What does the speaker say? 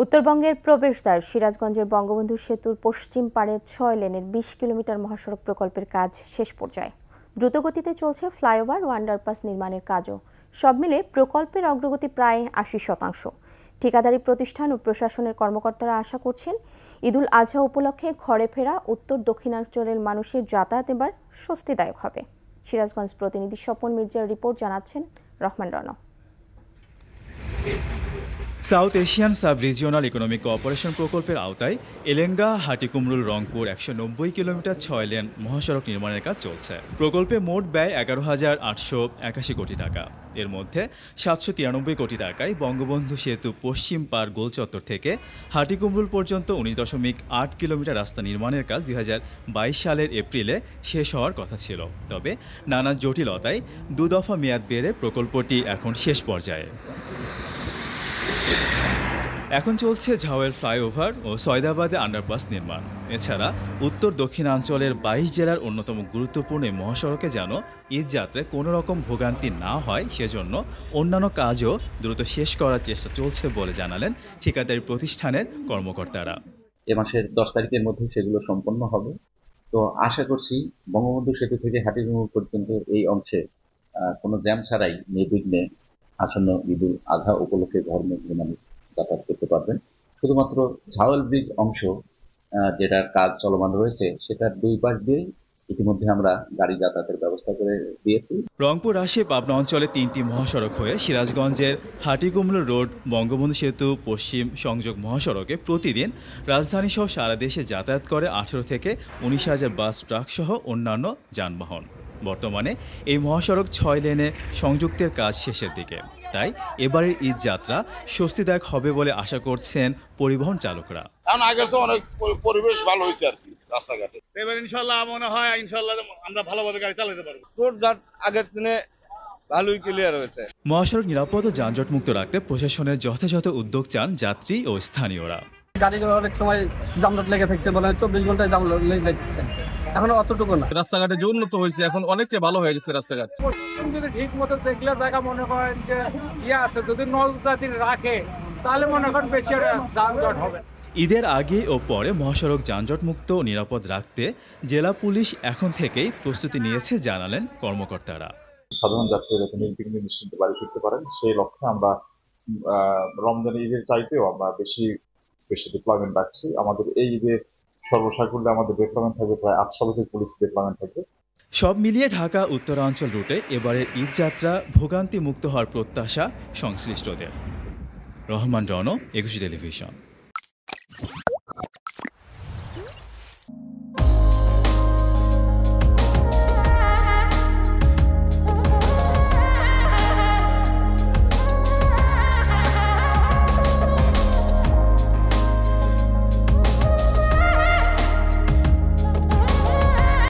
উত্তরবঙ্গের প্রবেশদ্বার সিরাজগঞ্জের বঙ্গবন্ধু সেতুর পশ্চিম পাড়ে ৬ লেনের ২০ কিলোমিটার মহাসড়ক প্রকল্পের কাজ শেষ পর্যায়ে। দ্রুতগতিতে চলছে ফ্লাইওভার ও আন্ডারপাস নির্মাণের কাজও। সব মিলে প্রকল্পের অগ্রগতি প্রায় ৮০%। ঠিকাদারি প্রতিষ্ঠান ও প্রশাসনের কর্মকর্তারা আশা করছেন ঈদুল আজহা উপলক্ষে ঘরে ফেরা উত্তর দক্ষিণাঞ্চলের মানুষের যাতায়াত এবার স্বস্তিদায়ক হবে। সিরাজগঞ্জ প্রতিনিধি স্বপন মির্জার রিপোর্ট, জানাচ্ছেন Rahman Ronak. South Asian sub regional economic cooperation প্রকল্পের আওতায় এলেঙ্গা হাটিকুমরুল রংপুর ১৯০ কিলোমিটার ৬ লেন মহাসড়ক নির্মাণের কাজ চলছে। প্রকল্পে মোট ব্যয় ১১,৮৮১ কোটি টাকা। এর মধ্যে ৭৯৩ কোটি টাকায় বঙ্গবন্ধু সেতু পশ্চিম পাড় গোলচত্বর থেকে হাটিকুমরুল পর্যন্ত ১৯.৮ কিলোমিটার রাস্তা নির্মাণের কাজ ২০২২ সালের এপ্রিলে শেষ হওয়ার কথা ছিল। তবে নানা জটিলতায় দুদফা মেয়াদ বেড়ে প্রকল্পটি এখন শেষ পর্যায়ে। এখন চলছে ঝাওয়েল ফ্লাইওভার ও সয়দাবাদে আন্ডারপাস নির্মাণ। এছাড়া উত্তর দক্ষিণাঞ্চলের ২২ জেলার অন্যতম গুরুত্বপূর্ণ মহাসড়কে যেন ঈদ যাত্রায় কোনো রকম ভোগান্তি না হয়, সেজন্য অন্যান্য কাজও দ্রুত শেষ করার চেষ্টা চলছে বলে জানালেন ঠিকাদারি প্রতিষ্ঠানের কর্মকর্তারা। এ মাসের ১০ তারিখের মধ্যে সেগুলো সম্পন্ন হবে। তো আশা করছি বঙ্গবন্ধু সেতু থেকে হাটিকুমরুল পর্যন্ত এই অংশে কোনো জ্যাম ছাড়াই নির্বিঘ্নে আসন্ন ঈদুল আজহা উপলক্ষে ধর্মীয় মানুষ যাতায়াত করতে পারবেন। শুধুমাত্র ঝাওয়েল ব্রিজ অংশ যেটার কাজ চলমান রয়েছে, সেটার ২ পাশ দিয়েই ইতিমধ্যে আমরা গাড়ি যাতায়াতের ব্যবস্থা করে দিয়েছি। রংপুর আসে পাবনা অঞ্চলে ৩টি মহাসড়ক হয়ে সিরাজগঞ্জের হাটিকুমরুল রোড বঙ্গবন্ধু সেতু পশ্চিম সংযোগ মহাসড়কে প্রতিদিন রাজধানীসহ সারা দেশে যাতায়াত করে ১৮ থেকে ১৯,০০০ বাস, ট্রাক সহ অন্যান্য যানবাহন। বর্তমানে এই মহাসড়ক ৬ লেনে সংযুক্তের কাজ শেষের দিকে। তাই এবারের ঈদ যাত্রা স্বস্তিদায়ক হবে বলে আশা করছেন পরিবহন চালকরা। কারণ আগের তো অনেক পরিবেশ ভালো হয়েছে আর কি রাস্তাঘাটে। এবার ইনশাল্লাহ মনে হয় আমরা ভালোভাবে গাড়ি চালাতে পারবো। রোডঘাট আগের দিনে ভালোই ক্লিয়ার হয়েছে। মহাসড়ক নিরাপদ ও যানজটমুক্ত রাখতে প্রশাসনের যথাযথ উদ্যোগ চান যাত্রী ও স্থানীয়রা। গাড়ি অনেক সময় জামজট লেগে থাকছে, বলে ২৪ ঘন্টায় জাম লেগে থাকছে। এখন অতটুকু না, রাস্তাঘাটে যে উন্নত হয়েছে, এখন অনেকটা ভালো হয়ে গেছে রাস্তাঘাট। যদি ঠিক মতো দেখলে জায়গা মনে করেন যে আছে, যদি নজরদারি রাখে তাহলে মনে করেন বেশি যানজট হবে। ঈদের আগে ও পরে মহাসড়ক যানজটমুক্ত ও নিরাপদ রাখতে জেলা পুলিশ এখন থেকেই প্রস্তুতি নিয়েছে, জানালেন কর্মকর্তারা। সাধারণ যাত্রীরা যাতে নির্বিঘ্নে নিশ্চিন্তে বাড়ি ফিরতে পারেন, সেই লক্ষ্যে আমরা রমজান ঈদের চাইতেও আমরা বেশি ডিপ্লয়মেন্ট রাখছি। আমাদের এই ঈদের সর্বসাকুল্যে আমাদের ডিপ্লয়মেন্ট থাকবে প্রায় ৮০০ পুলিশ ডিপ্লয়মেন্ট থাকবে। সব মিলিয়ে ঢাকা উত্তরাঞ্চল রুটে এবারের ঈদ যাত্রা ভোগান্তি মুক্ত হওয়ার প্রত্যাশা সংশ্লিষ্টদের। রহমান রন, ২১ টেলিভিশন।